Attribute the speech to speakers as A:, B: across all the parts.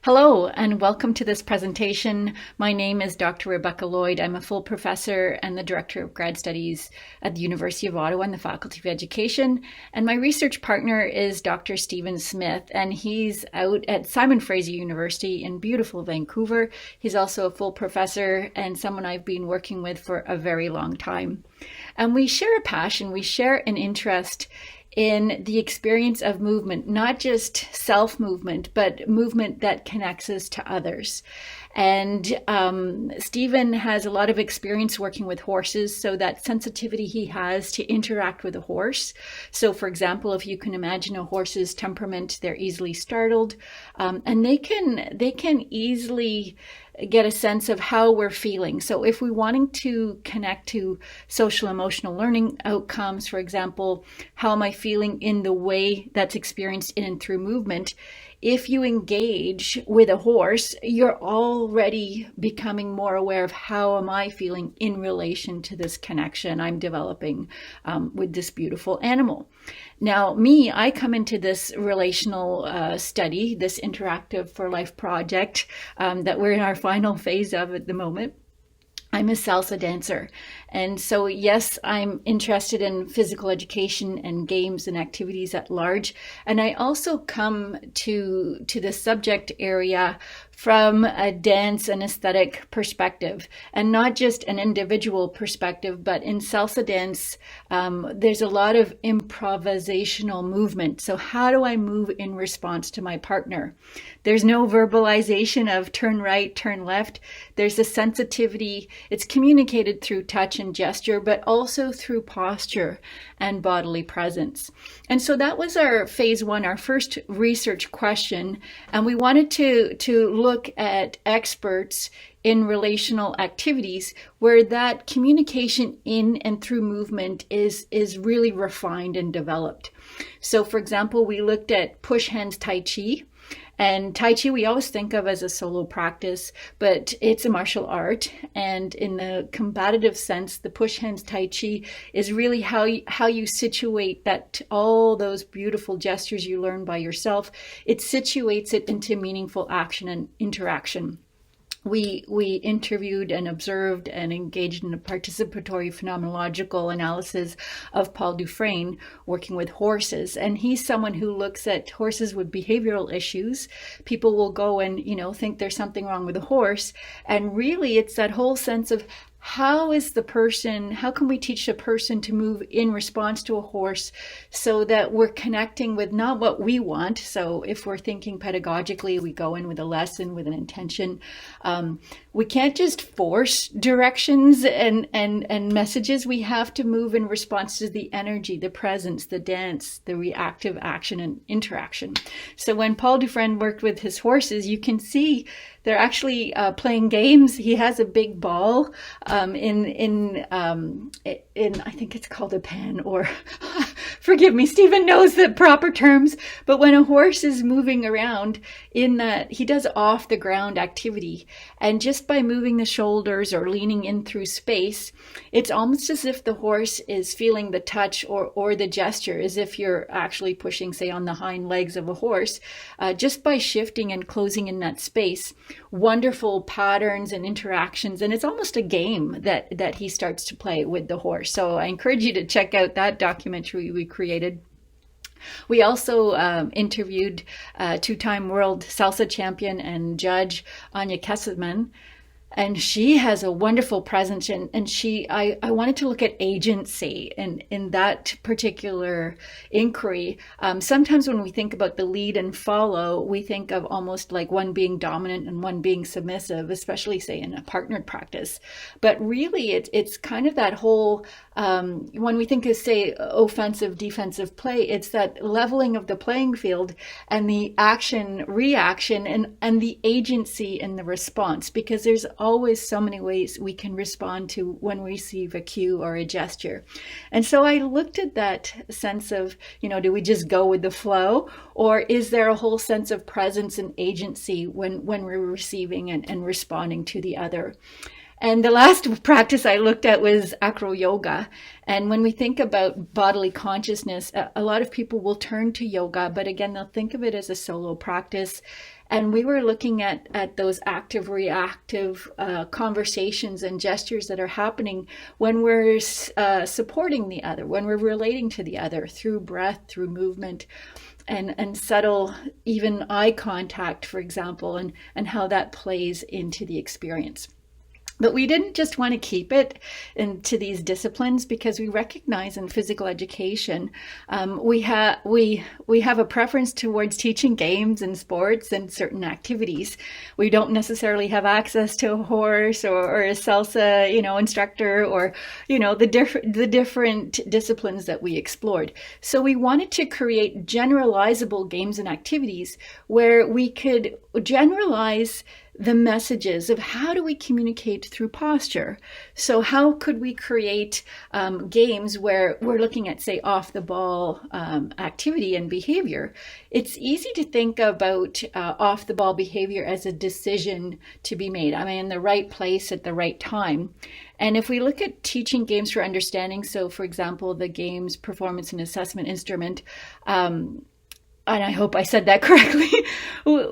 A: Hello, and welcome to this presentation. My name is Dr. Rebecca Lloyd. I'm a full professor and the Director of Grad Studies at the University of Ottawa in the Faculty of Education. And my research partner is Dr. Stephen Smith, and he's out at Simon Fraser University in beautiful Vancouver. He's also a full professor and someone I've been working with for a very long time. And we share a passion, we share an interest in the experience of movement, not just self-movement, but movement that connects us to others. And Stephen has a lot of experience working with horses, so that sensitivity he has to interact with a horse. So for example, if you can imagine a horse's temperament, they're easily startled, and they can easily get a sense of how we're feeling. So if we're wanting to connect to social emotional learning outcomes, for example, how am I feeling in the way that's experienced in and through movement? If you engage with a horse, you're already becoming more aware of how am I feeling in relation to this connection I'm developing with this beautiful animal. Now, I come into this relational study, this Interactive for Life project that we're in our final phase of at the moment. I'm a salsa dancer. And so, yes, I'm interested in physical education and games and activities at large. And I also come to the subject area from a dance and aesthetic perspective, and not just an individual perspective, but in salsa dance, there's a lot of improvisational movement. So how do I move in response to my partner? There's no verbalization of turn right, turn left. There's a sensitivity. It's communicated through touch and gesture, but also through posture and bodily presence. And so that was our phase one, our first research question. And we wanted to look at experts in relational activities where that communication in and through movement is really refined and developed. So for example, we looked at push hands Tai Chi. And Tai Chi we always think of as a solo practice, but it's a martial art. And in the combative sense, the push hands Tai Chi is really how you situate that all those beautiful gestures you learn by yourself. It situates it into meaningful action and interaction. We interviewed and observed and engaged in a participatory phenomenological analysis of Paul Dufresne working with horses. And he's someone who looks at horses with behavioral issues. People will go and, think there's something wrong with a horse. And really, it's that whole sense of how can we teach a person to move in response to a horse so that we're connecting with not what we want? So if we're thinking pedagogically, we go in with a lesson, with an intention. We can't just force directions and messages. We have to move in response to the energy, the presence, the dance, the reactive action and interaction. So when Paul Dufresne worked with his horses, you can see they're actually playing games. He has a big ball in I think it's called a pen, or forgive me, Stephen knows the proper terms. But when a horse is moving around in that, he does off the ground activity, and just by moving the shoulders or leaning in through space, it's almost as if the horse is feeling the touch or the gesture, as if you're actually pushing, say, on the hind legs of a horse, just by shifting and closing in that space. Wonderful patterns and interactions, and it's almost a game that he starts to play with the horse. So I encourage you to check out that documentary we created. We also interviewed two-time world salsa champion and judge Anya Kesselman. And she has a wonderful presence, and I wanted to look at agency in that particular inquiry. Sometimes when we think about the lead and follow, we think of almost like one being dominant and one being submissive, especially say in a partnered practice. But really, it's kind of that whole, when we think of, say, offensive, defensive play, it's that leveling of the playing field and the action, reaction, and the agency in the response, because there's always so many ways we can respond to when we receive a cue or a gesture. And so I looked at that sense of, do we just go with the flow, or is there a whole sense of presence and agency when we're receiving and responding to the other? And the last practice I looked at was acroyoga. And when we think about bodily consciousness, a lot of people will turn to yoga, but again, they'll think of it as a solo practice. And we were looking at those active reactive conversations and gestures that are happening when we're supporting the other, when we're relating to the other through breath, through movement, and subtle, even eye contact, for example, and how that plays into the experience. But we didn't just want to keep it into these disciplines, because we recognize in physical education we have a preference towards teaching games and sports and certain activities. We don't necessarily have access to a horse or a salsa, instructor, or the different disciplines that we explored. So we wanted to create generalizable games and activities where we could generalize the messages of how do we communicate through posture. So how could we create games where we're looking at, say, off the ball activity and behavior? It's easy to think about off the ball behavior as a decision to be made. I'm in the right place at the right time. And if we look at teaching games for understanding, so for example, the games performance and assessment instrument, and I hope I said that correctly,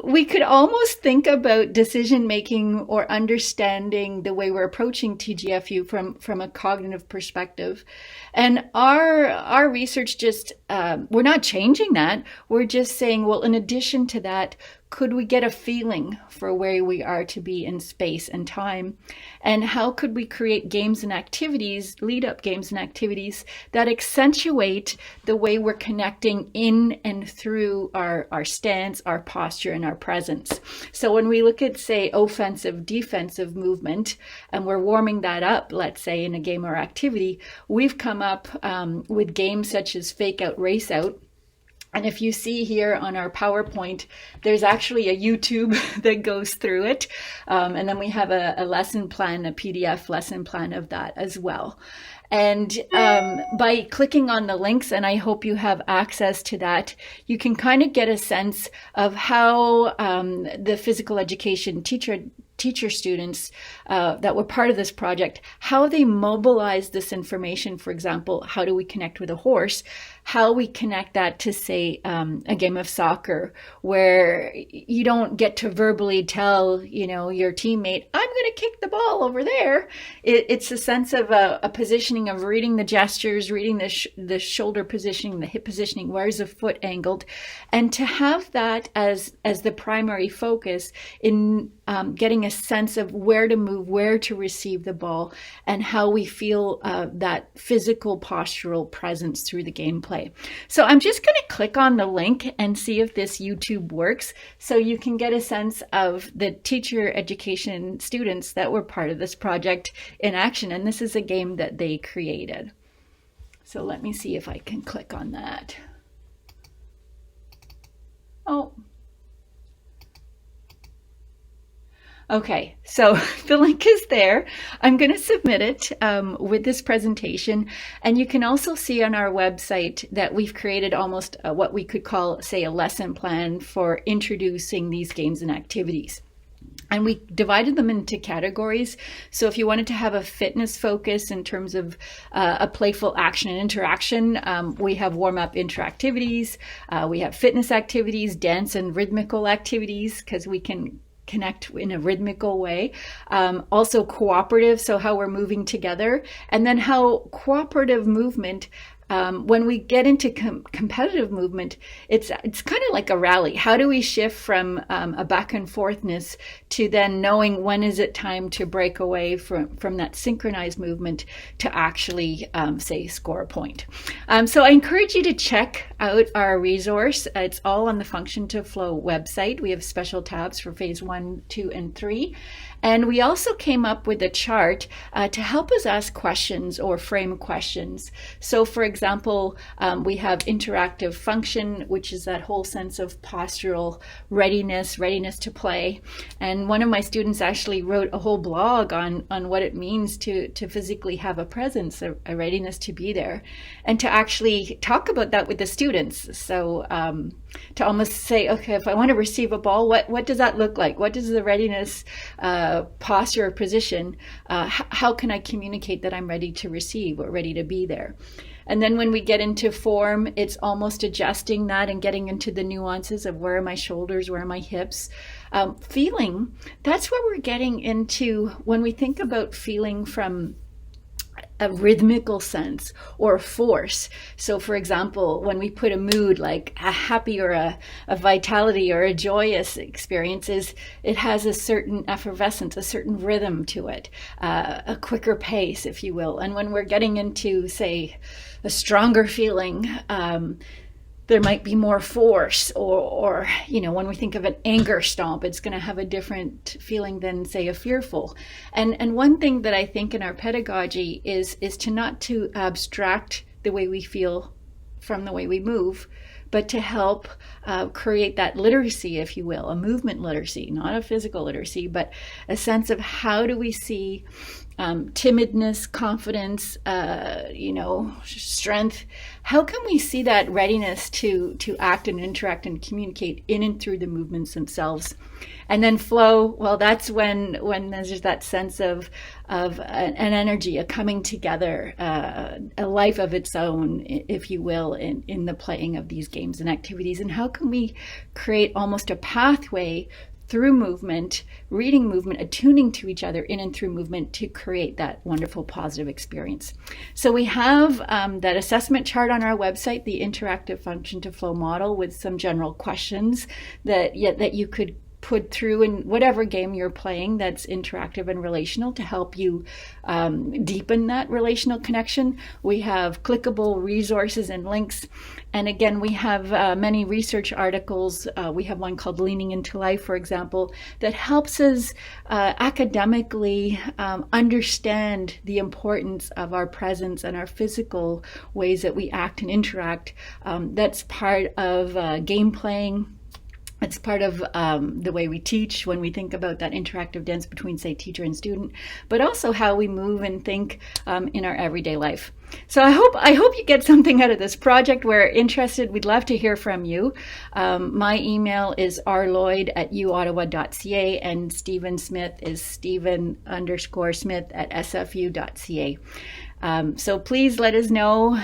A: we could almost think about decision-making or understanding the way we're approaching TGfU from a cognitive perspective. And our research just, we're not changing that. We're just saying, well, in addition to that, could we get a feeling for where we are to be in space and time? And how could we create games and activities, lead-up games and activities that accentuate the way we're connecting in and through our stance, our posture, and our presence? So when we look at, say, offensive, defensive movement, and we're warming that up, let's say, in a game or activity, we've come up with games such as fake out, race out. And if you see here on our PowerPoint, there's actually a YouTube that goes through it. And then we have a lesson plan, a PDF lesson plan of that as well. And by clicking on the links, and I hope you have access to that, you can kind of get a sense of how the physical education teacher students that were part of this project, how they mobilize this information. For example, how do we connect with a horse? How we connect that to, say, a game of soccer, where you don't get to verbally tell, your teammate, I'm going to kick the ball over there. It's a sense of a positioning of reading the gestures, reading the shoulder positioning, the hip positioning, where's the foot angled, and to have that as the primary focus in getting a sense of where to move, where to receive the ball, and how we feel that physical postural presence through the gameplay. So I'm just going to click on the link and see if this YouTube works, so you can get a sense of the teacher education students that were part of this project in action. And this is a game that they created. So let me see if I can click on that. Oh. Okay, so the link is there. I'm going to submit it with this presentation. And you can also see on our website that we've created almost what we could call, say, a lesson plan for introducing these games and activities. And we divided them into categories. So if you wanted to have a fitness focus in terms of a playful action and interaction, we have warm-up interactivities. We have fitness activities, dance and rhythmical activities, because we can connect in a rhythmical way. Also cooperative, so how we're moving together. And then how cooperative movement, when we get into competitive movement, it's kind of like a rally. How do we shift from a back and forthness to then knowing when is it time to break away from that synchronized movement to actually, say, score a point. So I encourage you to check out our resource. It's all on the Function to Flow website. We have special tabs for phase 1, 2, and 3. And we also came up with a chart to help us ask questions or frame questions. So for example, we have interactive function, which is that whole sense of postural readiness to play. And one of my students actually wrote a whole blog on what it means to physically have a presence, a readiness to be there, and to actually talk about that with the students. So to almost say, okay, if I want to receive a ball, what does that look like? What does the readiness posture or position, how can I communicate that I'm ready to receive or ready to be there? And then when we get into form, it's almost adjusting that and getting into the nuances of where are my shoulders, where are my hips. Feeling, that's where we're getting into when we think about feeling from a rhythmical sense or force. So for example, when we put a mood like a happy or a vitality or a joyous experiences, it has a certain effervescence, a certain rhythm to it, a quicker pace, if you will. And when we're getting into, say, a stronger feeling, there might be more force, or when we think of an anger stomp, it's going to have a different feeling than, say, a fearful. And one thing that I think in our pedagogy is to not to abstract the way we feel from the way we move, but to help create that literacy, if you will, a movement literacy, not a physical literacy, but a sense of how do we see timidness, confidence, strength. How can we see that readiness to act and interact and communicate in and through the movements themselves? And then flow, well, that's when there's just that sense of an energy, a coming together, a life of its own, if you will, in the playing of these games and activities. And how can we create almost a pathway through movement, reading movement, attuning to each other in and through movement to create that wonderful positive experience. So we have that assessment chart on our website, the interactive function to flow model, with some general questions that you could put through in whatever game you're playing that's interactive and relational to help you deepen that relational connection. We have clickable resources and links. And again, we have many research articles. We have one called Leaning into Life, for example, that helps us academically understand the importance of our presence and our physical ways that we act and interact. That's part of game playing. It's part of the way we teach when we think about that interactive dance between, say, teacher and student, but also how we move and think in our everyday life. So I hope you get something out of this project. We're interested. We'd love to hear from you. My email is rloyd@uottawa.ca, and Stephen Smith is Stephen_Smith@sfu.ca. So please let us know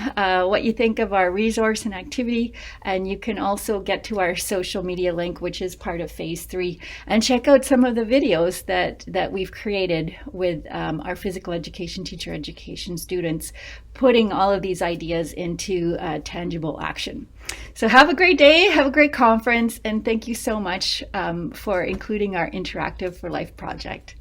A: what you think of our resource and activity, and you can also get to our social media link, which is part of Phase 3, and check out some of the videos that we've created with our physical education, teacher education students, putting all of these ideas into tangible action. So have a great day, have a great conference, and thank you so much for including our Interactive for Life project.